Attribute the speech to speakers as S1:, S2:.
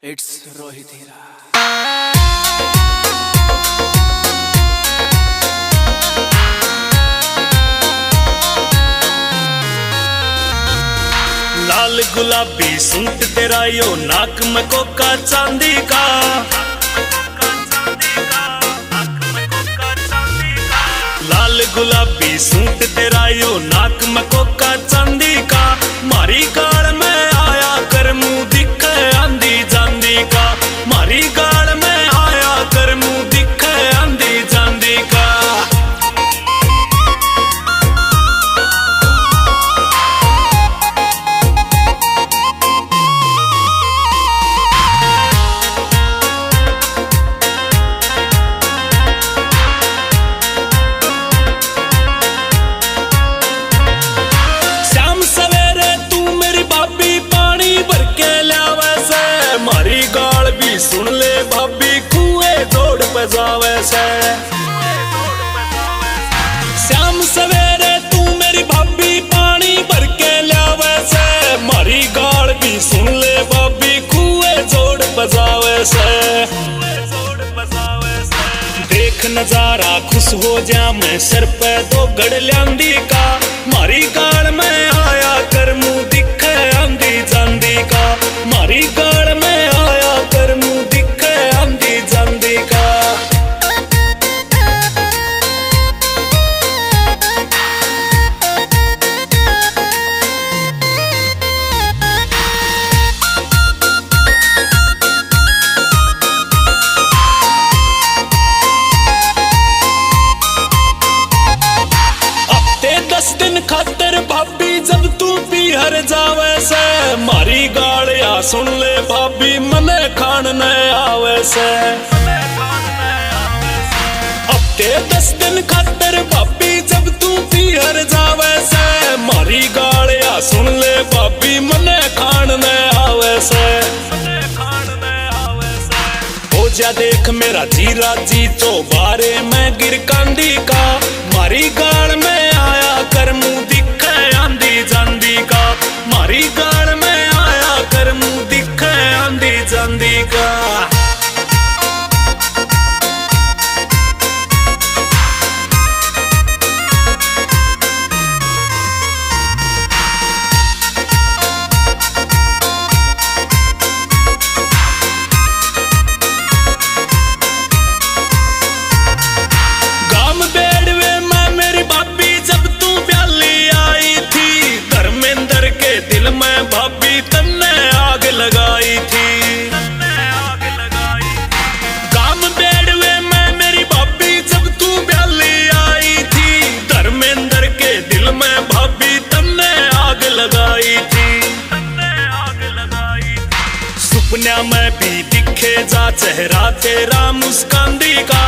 S1: It's Rohit हीरा।
S2: लाल गुलाबी suit तेरा यो नाक में कोका चांदी का, लाल गुलाबी सूट तेरा यो नाक में कोका चांदी का, मारी गाल में आया कर मुंह दिखे आंधी जांदी का, मारी गाल में आया कर मुंह दिखे आंधी जांदी का। सुन ले भाभी कुएं दौड़ बजावे से, शाम सवेरे तू मेरी भाभी पानी भर के लावे से, मारी गाल भी सुन ले भाभी कुएं दौड़ बजावे से। देख नजारा खुश हो जा मैं सर पे दो गड़ ल्यांदी का, मारी गाल में आया कर मुंह दिखे आंधी जांदी का, मारी गाल में आया कर मुंह दिखे आंधी जांदी का। हफ्ते 10 दिन खातर भाभी जब तू पीहर जावे से, मारी गालिया सुन ले भाभी मने खान न आवे से। हफ्ते 10 दिन खातर भाभी जब तू पीहर जावे से, मारी गालिया सुन ले भाभी मने खान न आवे से। हो जा देख मेरा जीरा जी तो बारे में गिर कांदी का, मारी गाल में आया कर मुंह दिखे आंधी जांदी का, मारी गाल में आया कर मुंह दिखे आंधी जांदी का। दिल में भाभी तन्ने आग लगाई थी, काम बेड़वे में मेरी भाभी जब तू ब्याली आई थी, धर्मेंद्र के दिल में भाभी तन्ने आग लगाई थी। सुपना में भी दिखे जा चेहरा तेरा मुस्कांदी का,